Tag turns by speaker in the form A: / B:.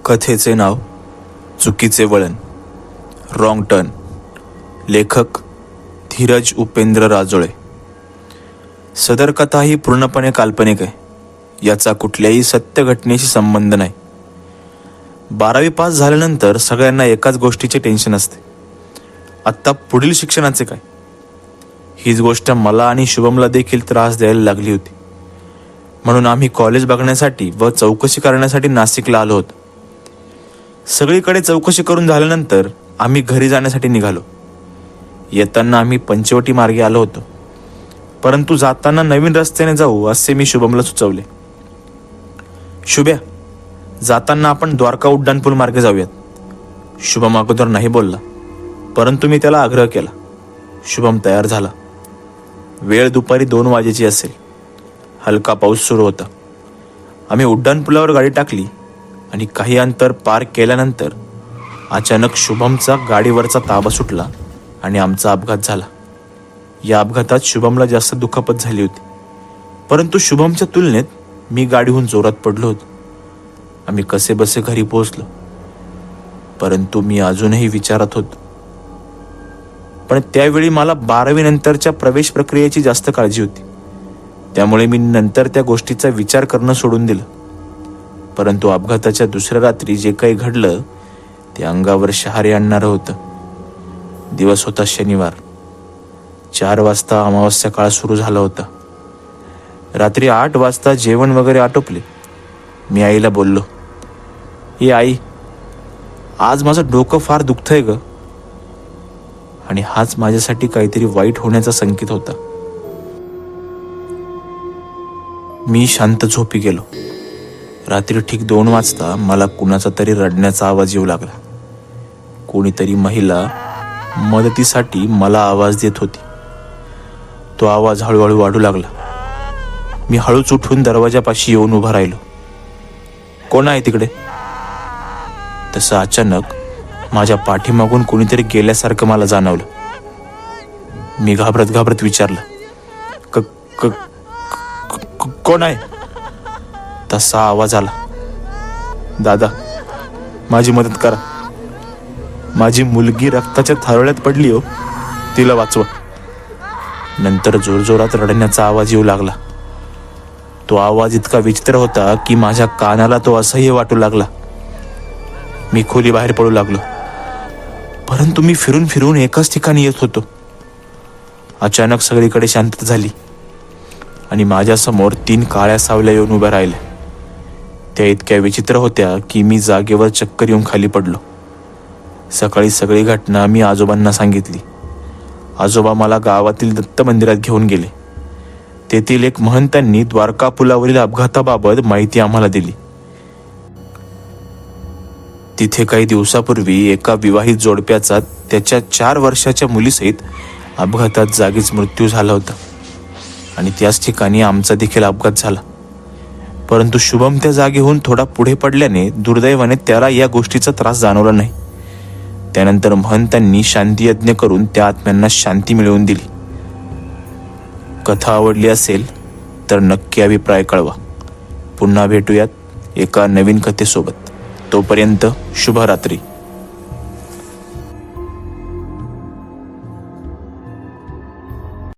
A: कथेचे नाव चुकीचे वळण, रॉंग टर्न. लेखक धीरज उपेंद्र राजोळे. सदर कथा ही पूर्णपणे काल्पनिक आहे. याचा कुठल्याही सत्य घटनेशी संबंध नाही. 12वी पास झाल्यानंतर सगळ्यांना एकाच गोष्टीचे टेन्शन असते, आत्ता पुढील शिक्षणाचे काय. हीच गोष्ट मला आणि शुभमला देखील त्रास द्यायला लागली होती. म्हणून आम्ही कॉलेज बघण्यासाठी व चौकशी करण्यासाठी नाशिकला आलो होतो. सगळीकडे चौकशी करून झाल्यानंतर आम्ही घरी जाण्यासाठी निघालो. येताना आम्ही पंचवटी मार्गे आलो होतो, परंतु जाताना नवीन रस्त्याने जाऊ असे मी शुभमला सुचवले. शुभ्या, जाताना आपण द्वारका उड्डाणपूल मार्गे जाऊयात. शुभम अगोदर नाही बोलला, परंतु मी त्याला आग्रह केला. शुभम तयार झाला. वेळ दुपारी 2 वाजेची असेल. हलका पाऊस सुरू होता. आम्ही उड्डाणपुलावर गाडी टाकली आणि काही अंतर पार केल्यानंतर अचानक शुभमचा गाडीवरचा ताबा सुटला आणि आमचा अपघात झाला. या अपघातात शुभमला जास्त दुखापत झाली होती, परंतु शुभमच्या तुलनेत मी गाडीहून जोरात पडलो होतो. आम्ही कसेबसे घरी पोहोचलो, परंतु मी अजूनही विचारात होतो. पण त्यावेळी मला 12वी नंतरच्या प्रवेश प्रक्रियेची जास्त काळजी होती, त्यामुळे मी नंतर त्या गोष्टीचा विचार करणं सोडून दिलं. परंतु अपघाताच्या दुसऱ्या रात्री जे काही घडलं ते अंगावर शहारे आणणारं होतं. दिवस होता शनिवार. 4 वाजता अमावस्या काळ सुरू झाला होता. रात्री 8 वाजता जेवण वगैरे आटोपले. मी आईला बोललो, "ए आई, आज माझं डोकं फार दुखतंय ग." आणि हाच माझ्यासाठी काहीतरी वाईट होण्याचा संकेत होता. मी शांत झोपी गेलो. रात्री ठीक 2 वाजता मला कुणाचा तरी रडण्याचा आवाज येऊ लागला. कोणीतरी महिला मदतीसाठी मला आवाज देत होती. तो आवाज हळूहळू वाढू लागला. मी हळूच उठून दरवाजापाशी येऊन उभा राहिलो. "कोण आहे तिकडे?" तसं अचानक माझ्या पाठीमागून कोणीतरी गेल्यासारखं मला जाणवलं. मी घाबरत विचारलं, "कोण आहे?" तसा आवाज आला, "दादा, माझी मदत करा. माझी मुलगी रक्ताच्या थारोळ्यात पडली हो, तिला वाचवा." नंतर जोरजोरात रडण्याचा आवाज येऊ लागला. तो आवाज इतका विचित्र होता की माझ्या कानाला तो असह्य वाटू लागला. मी खोली बाहेर पडू लागलो, परंतु मी फिरून फिरून एकाच ठिकाणी येत होतो. अचानक सगळीकडे शांतता झाली आणि माझ्यासमोर 3 काळ्या सावल्या येऊन उभ्या राहिल्या. त्या इतक्या विचित्र होत्या की मी जागेवर चक्कर येऊन खाली पडलो. सकाळी सगळी घटना मी आजोबांना सांगितली. आजोबा मला गावातील दत्त मंदिरात घेऊन गेले. तेथील एक महंतांनी द्वारका पुलावरील अपघाताबाबत माहिती आम्हाला दिली. तिथे काही दिवसापूर्वी एका विवाहित जोडप्याचा त्याच्या 4 वर्षाच्या मुलीसहित अपघातात जागीच मृत्यू झाला होता आणि त्याच ठिकाणी आमचा देखील अपघात झाला. परंतु शुभम त्या जागेहून थोडा पुढे पडल्याने दुर्दैवाने त्याला या गोष्टीचा त्रास जाणवला नाही. त्यानंतर महंतांनी शांती यज्ञ करून त्या आत्म्यांना शांती मिळवून दिली. कथा आवडली असेल तर नक्की अभिप्राय कळवा. पुन्हा भेटूयात एका नवीन कथेसोबत. तोपर्यंत शुभरात्री.